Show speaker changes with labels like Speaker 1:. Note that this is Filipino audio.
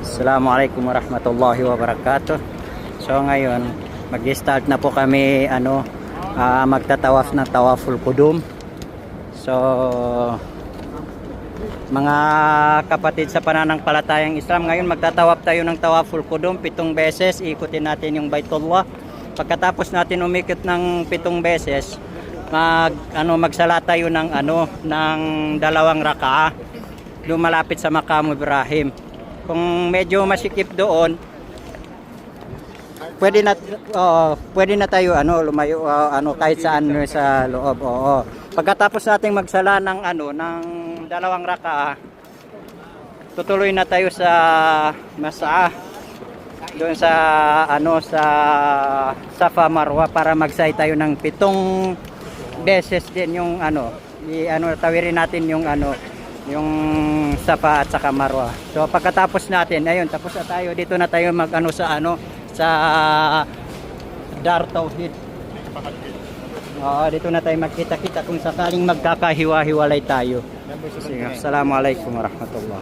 Speaker 1: Assalamualaikum warahmatullahi wabarakatuh. So ngayon, mag-start na po kami magtatawaf ng tawaful qudum. So mga kapatid sa pananampalatayang Islam, ngayon magtatawaf tayo ng tawaful qudum 7 beses. Ikutin natin yung Baitullah. Pagkatapos natin umikot ng 7 beses, magsala tayo ng ng 2 rakaah lumalapit sa Maqam Ibrahim. Kung medyo masikip doon, pwede na tayo lumayo kahit saan sa loob. Oo. Pagkatapos nating magsala ng ng 2 rakaah, tutuloy na tayo sa Mas'a doon sa sa Safa Marwa para magsay tayo ng 7 beses din yung tawirin natin yung yung Safa at saka Marwa. So pagkatapos natin, ayun, tapos na tayo. Dito na tayo sa Dar Tauhid. Dito na tayo magkita-kita kung sakaling magkakahiwa-hiwalay tayo. Assalamualaikum warahmatullahi.